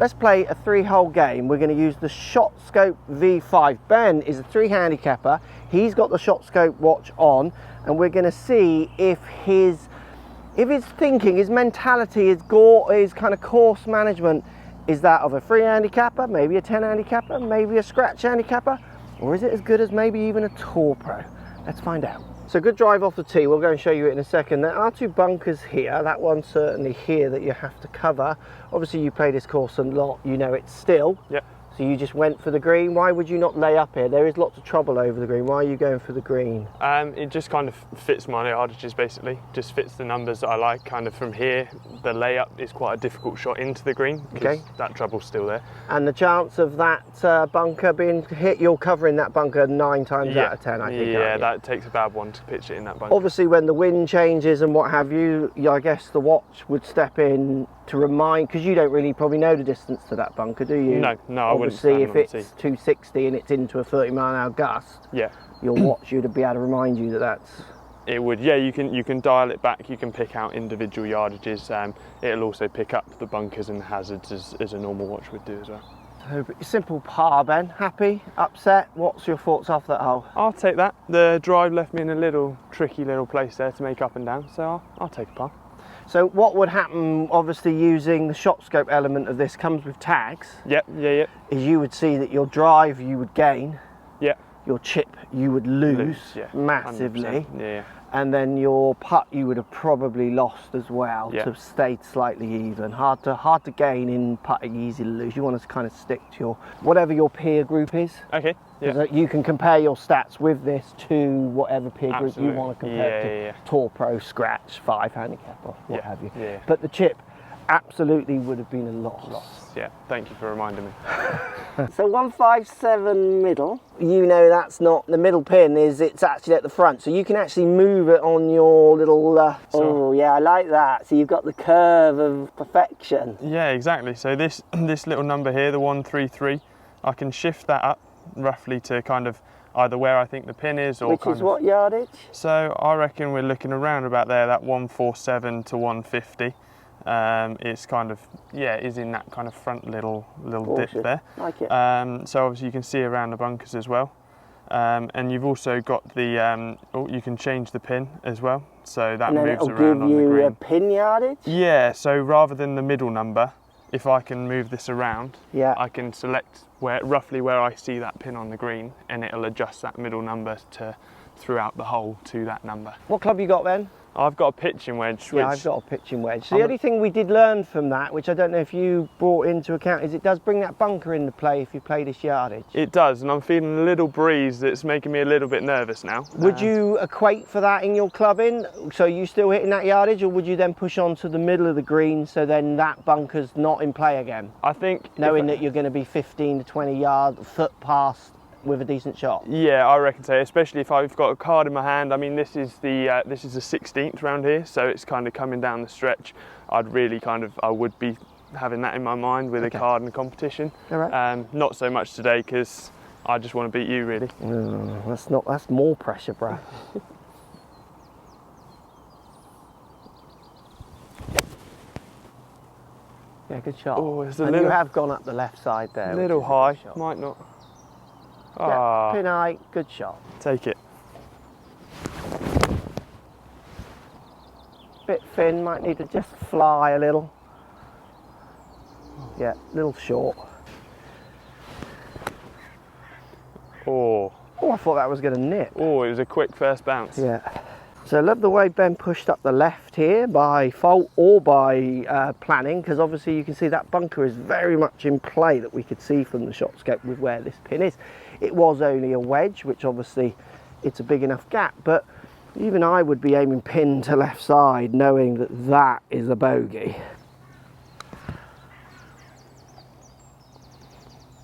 Let's play a 3-hole game. We're going to use the Shot Scope V5. Ben is a 3 handicapper. He's got the Shot Scope watch on, and we're going to see if his thinking, his mentality, his kind of course management is that of a 3 handicapper, maybe a 10 handicapper, maybe a scratch handicapper, or is it as good as maybe even a Tour Pro? Let's find out. So good drive off the tee. We'll go and show you it in a second. There are 2 bunkers here. That one's certainly here that you have to cover. Obviously you play this course a lot, you know it still. Yep. So you just went for the green. Why would you not lay up here? There is lots of trouble over the green. Why are you going for the green? It just kind of fits my yardages basically. Just fits the numbers that I like. Kind of from here, the layup is quite a difficult shot into the green because that trouble's still there. And the chance of that bunker being hit, you're covering that bunker 9 times out of 10, I think. Yeah, that takes a bad one to pitch it in that bunker. Obviously, when the wind changes and what have you, I guess the watch would step in to remind, because you don't really probably know the distance to that bunker, do you? No, I wouldn't. Obviously, if it's 260 and it's into a 30-mile-an-hour gust, your watch would be able to remind you that that's... It would, yeah. You can dial it back. You can pick out individual yardages. It'll also pick up the bunkers and the hazards as a normal watch would do as well. So, simple par, Ben. Happy? Upset? What's your thoughts off that hole? I'll take that. The drive left me in a tricky little place there to make up and down, so I'll take a par. So what would happen, obviously using the Shot Scope element of this comes with tags. Yep. Is you would see that your drive you would gain. Yeah. Your chip you would lose massively. 100%. Yeah. And then your putt you would have probably lost as well to have stayed slightly even. Hard to gain in putting, easy to lose. You want to kind of stick to your whatever your peer group is. Okay. Yeah. You can compare your stats with this to whatever peer group you want to compare to. Tour Pro, scratch, 5 handicap or what have you. Yeah. But the chip absolutely would have been a loss. Yeah, thank you for reminding me. So 157 middle, you know that's not the middle pin, it's actually at the front, so you can actually move it on your little oh yeah, I like that. So you've got the curve of perfection. Yeah, exactly. So this little number here, the 133, I can shift that up roughly to kind of either where I think the pin is or which is what yardage? So I reckon we're looking around about there, that 147 to 150. It's kind of, is in that kind of front little dip there. Like it. So obviously you can see around the bunkers as well. And you've also got the, you can change the pin as well. So that moves around on the green. Give you a pin yardage? Yeah, so rather than the middle number, if I can move this around, I can select roughly where I see that pin on the green, and it'll adjust that middle number throughout the hole to that number. What club you got then? I've got a pitching wedge. Yeah, I've got a pitching wedge. So the only thing we did learn from that, which I don't know if you brought into account, is it does bring that bunker into play if you play this yardage. It does, and I'm feeling a little breeze that's making me a little bit nervous now. Would you equate for that in your clubbing? So you still hitting that yardage, or would you then push on to the middle of the green so then that bunker's not in play again? I think... Knowing that you're going to be 15 to 20 foot past with a decent shot. Yeah, I reckon so, especially if I've got a card in my hand. I mean, this is the 16th round here, so it's kind of coming down the stretch. I would be having that in my mind with a card in the competition. All right. Not so much today because I just want to beat you, really. That's more pressure, bro. Yeah, good shot. Oh, and you have gone up the left side there. A little high, might not. Yeah, pin high, good shot. Take it. Bit thin, might need to just fly a little. Yeah, little short. Oh, I thought that was going to nip. Oh, it was a quick first bounce. Yeah. So I love the way Ben pushed up the left here by fault or by planning, because obviously you can see that bunker is very much in play that we could see from the shot scope with where this pin is. It was only a wedge, which obviously it's a big enough gap, but even I would be aiming pin to left side knowing that that is a bogey.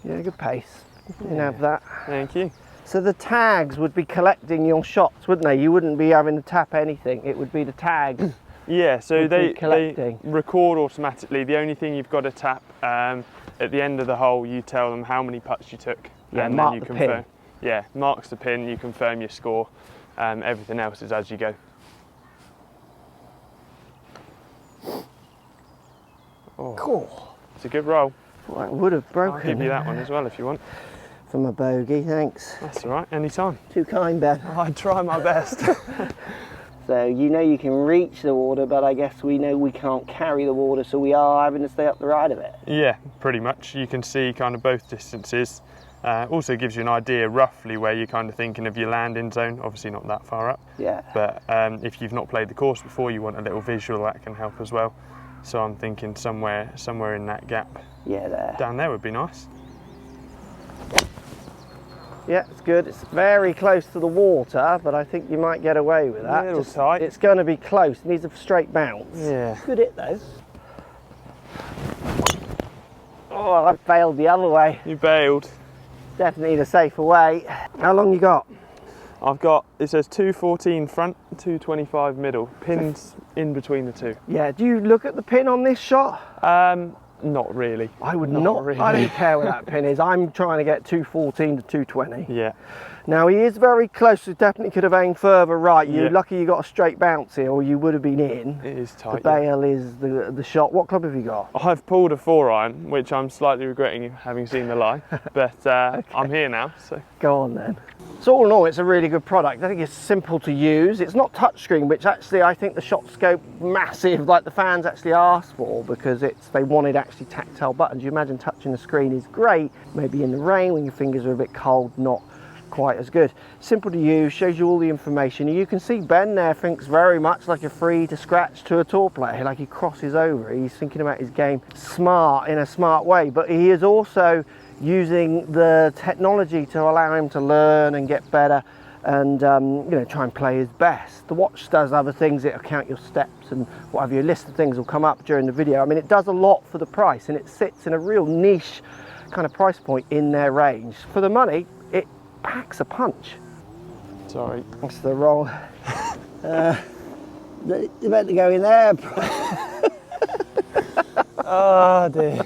Yeah, good pace. You can have that. Thank you. So the tags would be collecting your shots, wouldn't they? You wouldn't be having to tap anything. It would be the tags. Yeah, so they collecting. Record automatically. The only thing you've got to tap at the end of the hole, you tell them how many putts you took. Yeah, and mark then you the confirm. pin. Yeah, marks the pin, you confirm your score. Everything else is as you go. Oh. Cool. It's a good roll. Well, I would have broken. I'll give you that one as well if you want. From a bogey, thanks. That's all right, anytime. Too kind, Ben. I try my best. So you know you can reach the water, but I guess we know we can't carry the water, so we are having to stay up the right of it. Yeah, pretty much. You can see kind of both distances. Also gives you an idea roughly where you're kind of thinking of your landing zone. Obviously not that far up. Yeah. But if you've not played the course before, you want a little visual, that can help as well. So I'm thinking somewhere in that gap. Yeah, there. Down there would be nice. Yeah, it's good. It's very close to the water, but I think you might get away with that. A little tight. It's going to be close. It needs a straight bounce. Yeah. Good hit though. Oh, I failed the other way. You bailed. Definitely the safer way. How long you got? I've got, it says 214 front, 225 middle. Pins in between the two. Yeah, do you look at the pin on this shot? Not really. I would not. Really. I don't care where that pin is. I'm trying to get 214 to 220. Yeah. Now he is very close, so definitely could have aimed further right. You're lucky you got a straight bounce here, or you would have been in. It is tight. The bail is the shot. What club have you got? I've pulled a 4-iron, which I'm slightly regretting having seen the lie, but okay. I'm here now, so. Go on then. So all in all, it's a really good product. I think it's simple to use. It's not touchscreen, which actually I think the shot scope massive, like the fans actually asked for, because they wanted actually tactile buttons. You imagine touching the screen is great. Maybe in the rain when your fingers are a bit cold, not quite as good. Simple to use, shows you all the information. You can see Ben there thinks very much like a free to scratch to a tour player, like he crosses over. He's thinking about his game smart, in a smart way, but he is also using the technology to allow him to learn and get better and you know, try and play his best. The watch does other things. It'll count your steps and whatever. Your list of things will come up during the video. I mean, it does a lot for the price, and it sits in a real niche kind of price point in their range. For the money, it packs a punch. Sorry. That's the wrong. You're meant to go in there. Oh dear.